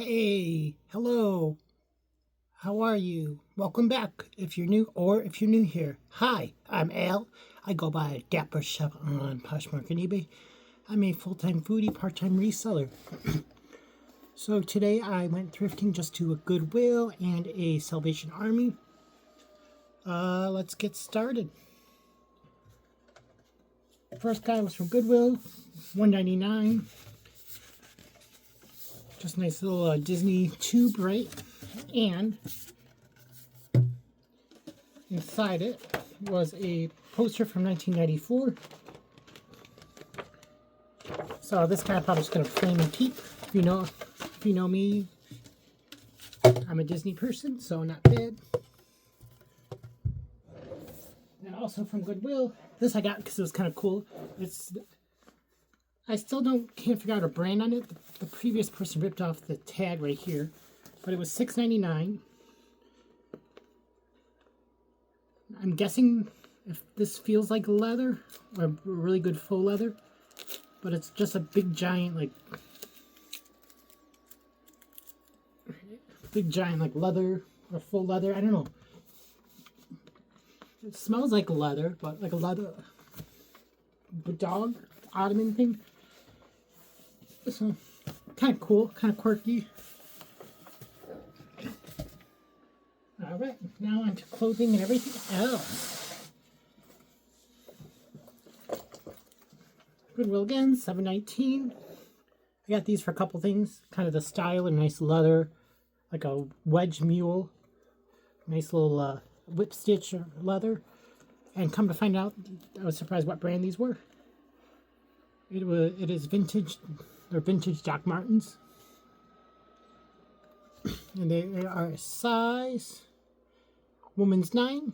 Hey, hello, how are you? Welcome back if you're new or if you're new here. Hi, I'm Al. I go by Dapper Chef on Poshmark and eBay. I'm a full-time foodie, part-time reseller. So today I went thrifting just to a Goodwill and a Salvation Army. Let's get started. First guy was from Goodwill, $1.99. Just a nice little Disney tube, right? And inside it was a poster from 1994. So this guy I'm probably just gonna frame and keep. If you know me, I'm a Disney person, so not bad. And also from Goodwill, this I got because it was kind of cool. I still can't figure out a brand on it. The previous person ripped off the tag right here, but it was $6.99. I'm guessing if this feels like leather or really good faux leather, but it's just a big giant like leather or faux leather. I don't know. It smells like leather, but like a leather dog ottoman thing. So kind of cool, kind of quirky. Alright, now on to clothing and everything else. Goodwill again, $7.19. I got these for a couple things. Kind of the style and nice leather, like a wedge mule. Nice little whip stitch leather. And come to find out, I was surprised what brand these were. It is vintage. They're vintage Doc Martens. And they are size woman's 9.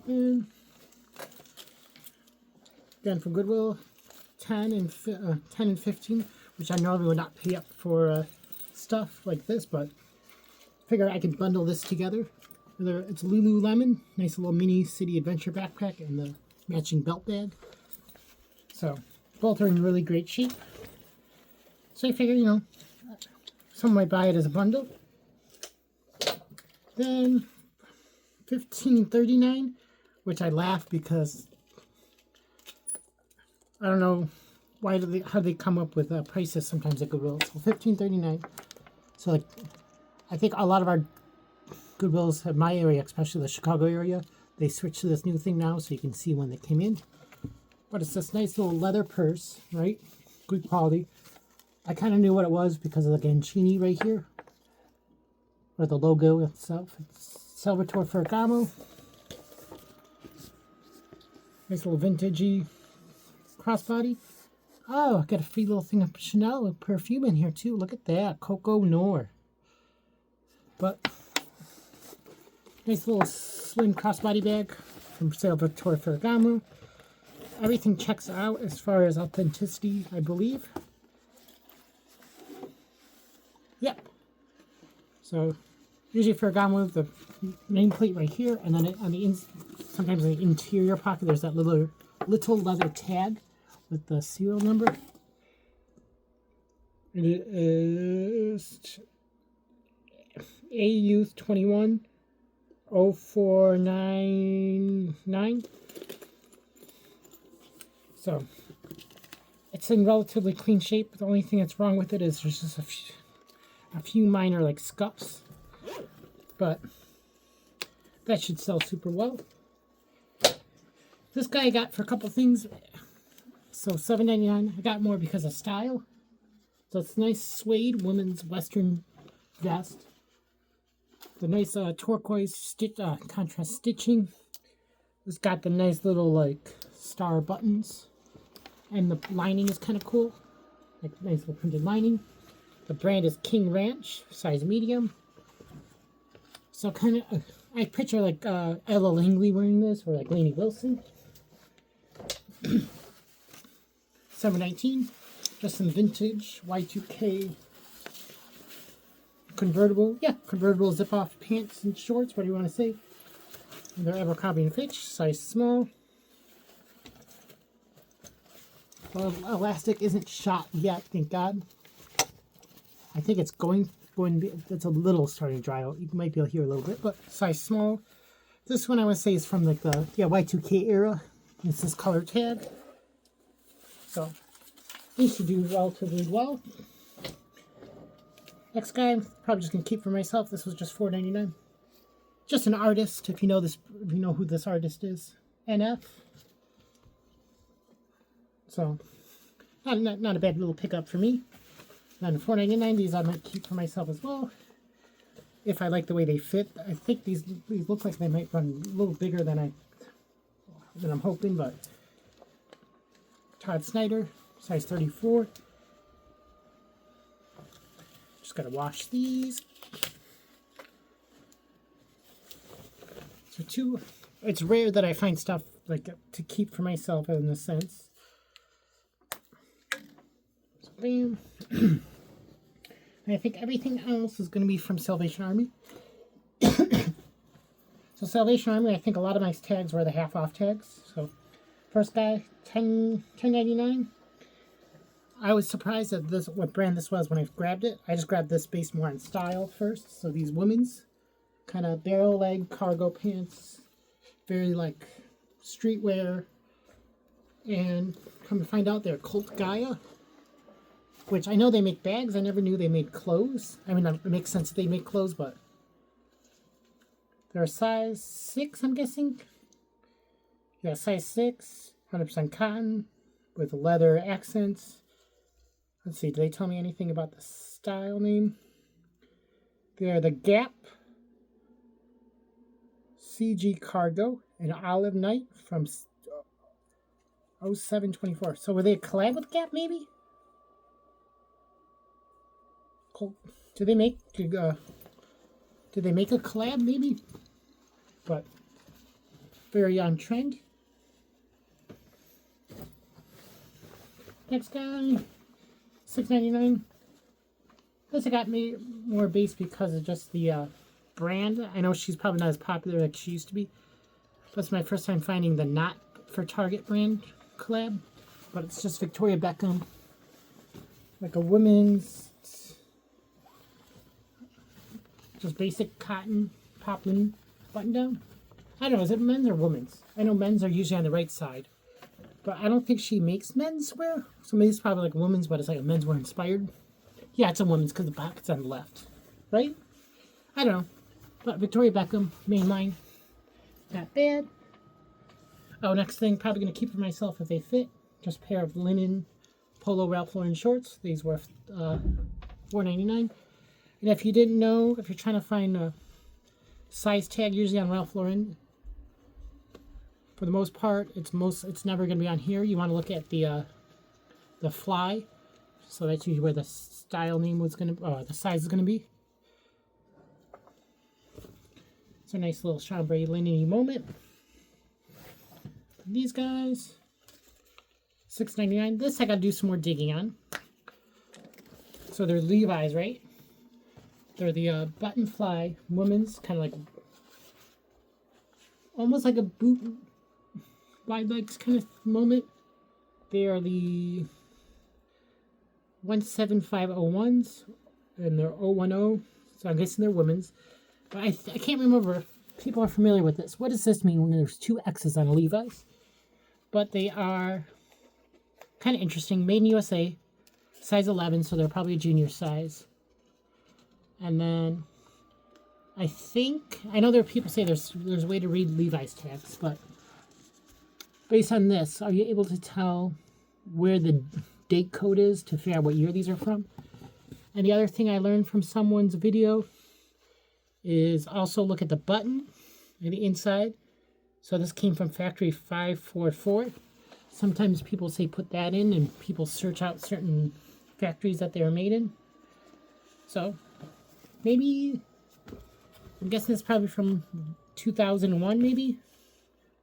And then from Goodwill, 10 and 15, which I normally would not pay up for stuff like this, but figure I could bundle this together. It's Lululemon, nice little mini city adventure backpack, and the matching belt bag. So both are in really great shape. So I figure, someone might buy it as a bundle. Then $15.39, which I laugh because I don't know how they come up with prices sometimes at Goodwill. So $15.39. So like, I think a lot of our Goodwills in my area, especially the Chicago area, they switched to this new thing now, so you can see when they came in. But it's this nice little leather purse, right? Good quality. I kind of knew what it was because of the Gancini right here, or the logo itself. It's Salvatore Ferragamo. Nice little vintagey crossbody. Oh, I got a free little thing of Chanel perfume in here too. Look at that, Coco Noir. But nice little slim crossbody bag from Salvatore Ferragamo. Everything checks out as far as authenticity, I believe. Yep. So usually Ferragamo, the nameplate right here, and then sometimes in the interior pocket there's that little leather tag with the serial number. It is A Youth 21 0499. So it's in relatively clean shape. The only thing that's wrong with it is there's just a few minor like scuffs, but that should sell super well. This guy I got for a couple things. So $7.99. I got more because of style. So it's nice suede women's western vest. The nice turquoise contrast stitching. It's got the nice little like star buttons, and the lining is kind of cool, like nice little printed lining. The brand is King Ranch, size medium. So kind of, I picture like Ella Langley wearing this, or like Lainey Wilson. $7.19. Just some vintage Y2K convertible. Yeah, convertible zip-off pants and shorts. What do you want to say? And they're Abercrombie & Fitch, size small. Well, elastic isn't shot yet, thank God. I think it's going to be, it's a little starting to dry out. You might be able to hear a little bit, but size small. This one I would say is from like the Y2K era. It's this color tag. So these should do relatively well. Next guy, I'm probably just gonna keep for myself. This was just $4.99. Just an artist, if you know this, if you know who this artist is. NF. So not a bad little pickup for me. And $4.99, these I might keep for myself as well. If I like the way they fit. I think these look like they might run a little bigger than I'm hoping, but Todd Snyder, size 34. Just gotta wash these. So it's rare that I find stuff like to keep for myself in a sense. So bam. And I think everything else is going to be from Salvation Army. So Salvation Army, I think a lot of my tags were the half off tags. So first guy, $10.99. I was surprised at this, what brand this was when I grabbed it. I just grabbed this based more on style first. So these women's kind of barrel leg cargo pants, very like streetwear, and come to find out they're Cult Gaia, which I know they make bags. I never knew they made clothes. I mean, it makes sense that they make clothes, but they're a size 6, I'm guessing. Yeah, size 6, 100% cotton with leather accents. Let's see, do they tell me anything about the style name? They're the Gap CG Cargo and Olive Night from 0724. So were they a collab with Gap, maybe? Cool. Did they make a collab, maybe? But very on trend. Next guy, $6.99. This got me more base because of just the brand. I know she's probably not as popular like she used to be. That's my first time finding the Not for Target brand collab. But it's just Victoria Beckham. Like a women's, just basic cotton poplin button down. I don't know, is it men's or women's? I know men's are usually on the right side. But I don't think she makes menswear. So maybe it's probably like women's, but it's like a menswear inspired. Yeah, it's a women's because the pocket's on the left. Right? I don't know. But Victoria Beckham, main line. Not bad. Oh, next thing, probably going to keep for myself if they fit. Just a pair of linen polo Ralph Lauren shorts. These were $4.99. And if you didn't know, if you're trying to find a size tag, usually on Ralph Lauren, for the most part, it's never going to be on here. You want to look at the fly, so that's usually where the style name was going to, the size is going to be. It's a nice little chambray linen moment. These guys, $6.99. This I got to do some more digging on. So they're Levi's, right? They're the button fly women's, kind of like almost like a boot wide legs kind of moment. They are the 17501s and they're 010, so I'm guessing they're women's. But I can't remember if people are familiar with this. What does this mean when there's 2 X's on a Levi's? But they are kind of interesting. Made in USA, size 11, so they're probably a junior size. And then I know there are people say there's a way to read Levi's tags, but based on this, are you able to tell where the date code is to figure out what year these are from? And the other thing I learned from someone's video is also look at the button on the inside. So this came from factory 544. Sometimes people say put that in, and people search out certain factories that they are made in. So maybe, I'm guessing it's probably from 2001 maybe,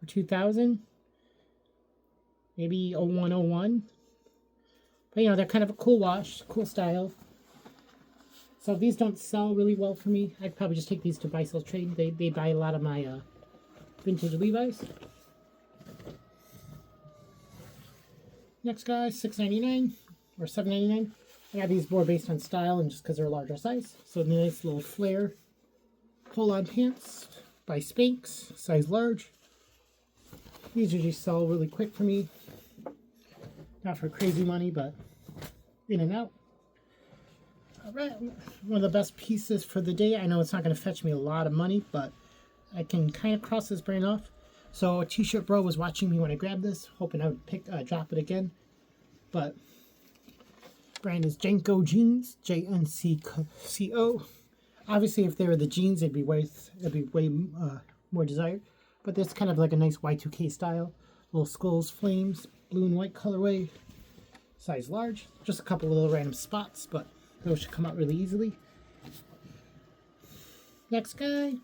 or 2000. Maybe 0101. But you know, they're kind of a cool wash, cool style. So if these don't sell really well for me, I'd probably just take these to buy, sell, trade. They buy a lot of my vintage Levi's. Next guy, $6.99 or $7.99. I got these more based on style and just because they're a larger size. So the nice little flare pull-on pants by Spanx, size large. These usually sell really quick for me. Not for crazy money, but in and out. Alright, one of the best pieces for the day. I know it's not going to fetch me a lot of money, but I can kind of cross this brand off. So T-shirt Bro was watching me when I grabbed this, hoping I would drop it again. But brand is jnco jeans, jnco. Obviously, if they were the jeans, it'd be way more desired. But this kind of like a nice Y2K style, little skulls, flames, blue and white colorway, size large. Just a couple little random spots, but those should come out really easily. Next guy,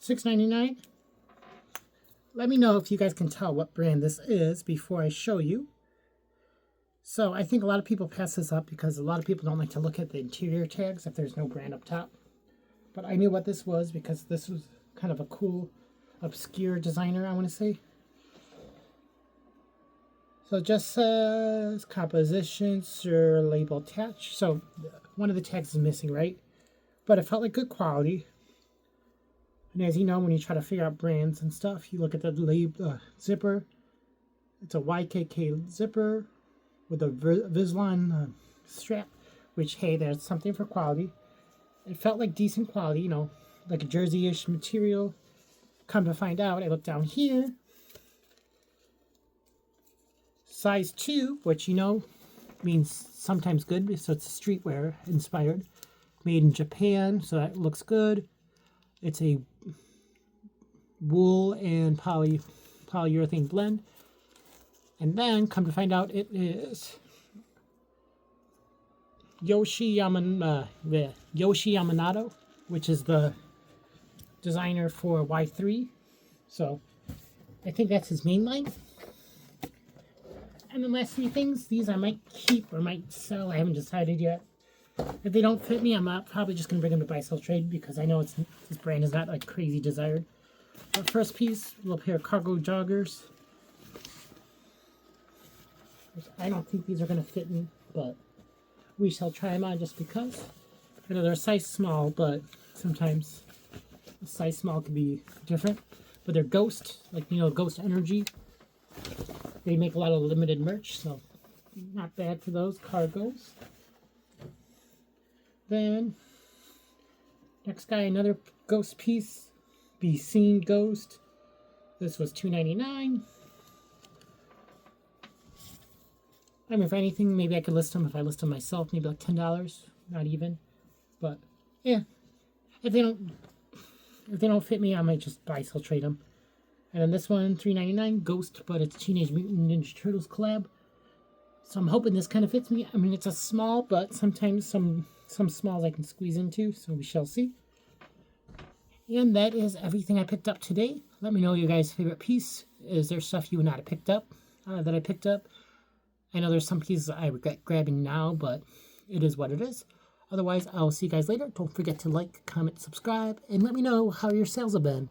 $6.99. Let me know if you guys can tell what brand this is before I show you. So I think a lot of people pass this up because a lot of people don't like to look at the interior tags if there's no brand up top. But I knew what this was because this was kind of a cool, obscure designer, I want to say. So it just says composition, sur label attached. So one of the tags is missing, right? But it felt like good quality. And as you know, when you try to figure out brands and stuff, you look at the zipper. It's a YKK zipper with a Vislon strap, which, hey, there's something for quality. It felt like decent quality, you know, like a jersey-ish material. Come to find out, I look down here. Size 2, which, you know, means sometimes good, so it's streetwear inspired. Made in Japan, so that looks good. It's a wool and polyurethane blend. And then, come to find out, it is Yoshi Yamanato, which is the designer for Y3. So, I think that's his main line. And the last three things, these I might keep or might sell. I haven't decided yet. If they don't fit me, I'm probably just going to bring them to buy, sell, trade because I know this brand is not like crazy desired. But first piece, a little pair of cargo joggers. I don't think these are going to fit me, but we shall try them on just because. I know they're a size small, but sometimes a size small can be different. But they're Ghost, like, you know, Ghost Energy. They make a lot of limited merch, so not bad for those cargos. Then, next guy, another Ghost piece. Be Seen Ghost. This was $2.99. I mean, if anything, maybe I could list them. If I list them myself, maybe like $10. Not even. But, yeah. If they don't fit me, I might just buy, sell, trade them. And then this one, $3.99, Ghost, but it's Teenage Mutant Ninja Turtles collab. So I'm hoping this kind of fits me. I mean, it's a small, but sometimes some smalls I can squeeze into, so we shall see. And that is everything I picked up today. Let me know your guys' favorite piece. Is there stuff you would not have picked up that I picked up? I know there's some pieces I regret grabbing now, but it is what it is. Otherwise, I'll see you guys later. Don't forget to like, comment, subscribe, and let me know how your sales have been.